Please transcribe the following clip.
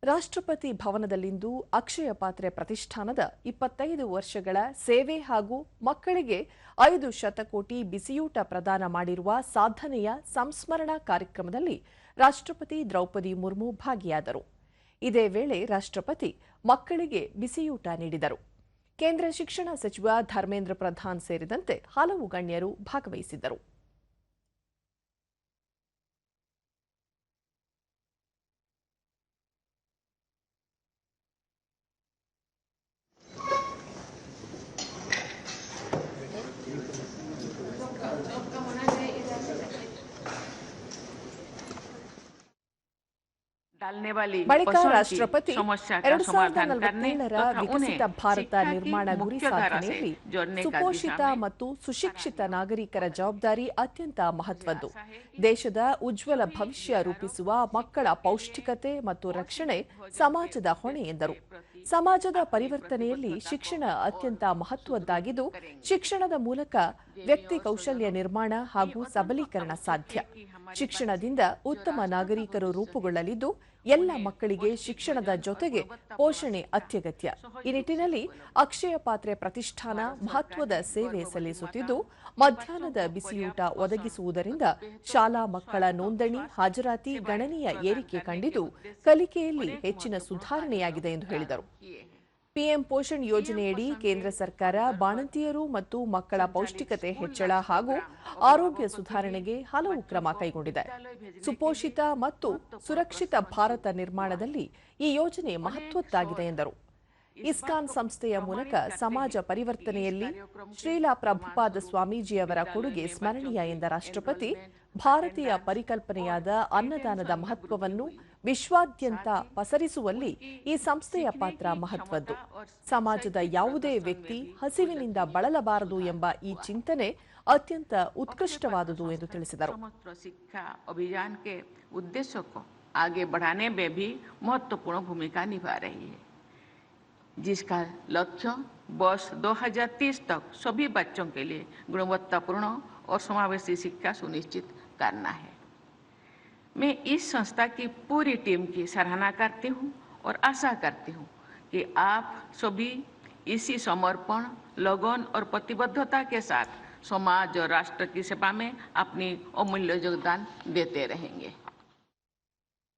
ರಾಷ್ಟ್ರಪತಿ ಭವನದಲ್ಲಿಂದು ಅಕ್ಷಯ ಪಾತ್ರೆ ಪ್ರತಿಷ್ಠಾನದ 25 ವರ್ಷಗಳ ಸೇವೆ ಹಾಗೂ ಮಕ್ಕಳಿಗೆ 5 ಶತಕೋಟಿ ಬಿಸಿಯೂಟ ಪ್ರದಾನ ಮಾಡಿರುವ ಸಾಧನೆಯ ಸಂಸ್ಮರಣಾ ಕಾರ್ಯಕ್ರಮದಲ್ಲಿ ರಾಷ್ಟ್ರಪತಿ ದ್ರೌಪದಿ ಮುರ್ಮು ಭಾಗಿಯಾದರು. ಇದೇ ವೇಳೆ ರಾಷ್ಟ್ರಪತಿ ಮಕ್ಕಳಿಗೆ ಬಿಸಿಯೂಟ ನೀಡಿದರು. ಕೇಂದ್ರ ಶಿಕ್ಷಣ ಸಚಿವ ಧರ್ಮೇಂದ್ರ ಪ್ರಧಾನ್ ಸೇರಿದಂತೆ ಹಲವು ಗಣ್ಯರು ಭಾಗವಹಿಸಿದ್ದರು. ಬಳಿಕ ರಾಷ್ಟ್ರಪತಿ 2047ರ ವಿಕಸಿತ ಭಾರತ ನಿರ್ಮಾಣ ಗುರಿ ಸಾಧನೆಯಲ್ಲಿ ಸುಪೋಷಿತ ಮತ್ತು ಸುಶಿಕ್ಷಿತ ನಾಗರಿಕರ ಜವಾಬ್ದಾರಿ ಅತ್ಯಂತ ಮಹತ್ವದ್ದು. ದೇಶದ ಉಜ್ವಲ ಭವಿಷ್ಯ ರೂಪಿಸುವ ಮಕ್ಕಳ ಪೌಷ್ಟಿಕತೆ ಮತ್ತು ರಕ್ಷಣೆ ಸಮಾಜದ ಹೊಣೆ ಎಂದರು. ಸಮಾಜದ ಪರಿವರ್ತನೆಯಲ್ಲಿ ಶಿಕ್ಷಣ ಅತ್ಯಂತ ಮಹತ್ವದ್ದಾಗಿದ್ದು, ಶಿಕ್ಷಣದ ಮೂಲಕ ವ್ಯಕ್ತಿ ಕೌಶಲ್ಯ ನಿರ್ಮಾಣ ಹಾಗೂ ಸಬಲೀಕರಣ ಸಾಧ್ಯ. ಶಿಕ್ಷಣದಿಂದ ಉತ್ತಮ ನಾಗರಿಕರು ರೂಪುಗೊಳ್ಳಲಿದ್ದು, ಎಲ್ಲ ಮಕ್ಕಳಿಗೆ ಶಿಕ್ಷಣದ ಜೊತೆಗೆ ಪೋಷಣೆ ಅತ್ಯಗತ್ಯ. ಈ ನಿಟ್ಟಿನಲ್ಲಿ ಅಕ್ಷಯ ಪಾತ್ರೆ ಪ್ರತಿಷ್ಠಾನ ಮಹತ್ವದ ಸೇವೆ ಸಲ್ಲಿಸುತ್ತಿದ್ದು, ಮಧ್ಯಾಹ್ನದ ಬಿಸಿಯೂಟ ಒದಗಿಸುವುದರಿಂದ ಶಾಲಾ ಮಕ್ಕಳ ನೋಂದಣಿ ಹಾಜರಾತಿ ಗಣನೀಯ ಏರಿಕೆ ಕಂಡಿದ್ದು, ಕಲಿಕೆಯಲ್ಲಿ ಹೆಚ್ಚಿನ ಸುಧಾರಣೆಯಾಗಿದೆ ಎಂದು ಹೇಳಿದರು. ಪಿಎಂ ಪೋಷಣ್ ಯೋಜನೆಯಡಿ ಕೇಂದ್ರ ಸರ್ಕಾರ ಬಾಣಂತಿಯರು ಮತ್ತು ಮಕ್ಕಳ ಪೌಷ್ಟಿಕತೆ ಹೆಚ್ಚಳ ಹಾಗೂ ಆರೋಗ್ಯ ಸುಧಾರಣೆಗೆ ಹಲವು ಕ್ರಮ ಕೈಗೊಂಡಿದೆ. ಸುಪೋಷಿತ ಮತ್ತು ಸುರಕ್ಷಿತ ಭಾರತ ನಿರ್ಮಾಣದಲ್ಲಿ ಈ ಯೋಜನೆ ಮಹತ್ವದ್ದಾಗಿದೆ ಎಂದರು. ಇಸ್ಕಾನ್ ಸಂಸ್ಥೆಯ ಮೂಲಕ ಸಮಾಜ ಪರಿವರ್ತನೆಯಲ್ಲಿ ಶ್ರೀಲ ಪ್ರಭುಪಾದ ಸ್ವಾಮೀಜಿಯವರ ಕೊಡುಗೆ ಸ್ಮರಣೀಯ ಎಂದ ರಾಷ್ಟ್ರಪತಿ, ಭಾರತೀಯ ಪರಿಕಲ್ಪನೆಯಾದ ಅನ್ನದಾನದ ಮಹತ್ವವನ್ನು ವಿಶ್ವಾದ್ಯಂತ ಪಸರಿಸುವಲ್ಲಿ ಈ ಸಂಸ್ಥೆಯ ಪಾತ್ರ ಮಹತ್ವದ್ದು. ಸಮಾಜದ ಯಾವುದೇ ವ್ಯಕ್ತಿ ಹಸಿವಿನಿಂದ ಬಳಲಬಾರದು ಎಂಬ ಈ ಚಿಂತನೆ ಅತ್ಯಂತ ಉತ್ಕೃಷ್ಟವಾದುದು ಎಂದು ತಿಳಿಸಿದರು. ಶಿಕ್ಷಾ ಅಭಿಯಾನ के उद्देश्य को आगे बढ़ाने में भी महत्वपूर्ण भूमिका निभा रही है, जिसका लक्ष्य वर्ष 2030 तक सभी बच्चों के लिए गुणवत्तापूर्ण और समावेशी शिक्षा सुनिश्चित करना है। मैं इस संस्था की पूरी टीम की सराहना करती हूँ और आशा करती हूँ कि आप सभी इसी समर्पण, लगन और प्रतिबद्धता के साथ समाज और राष्ट्र की सेवा में अपनी अमूल्य योगदान देते रहेंगे।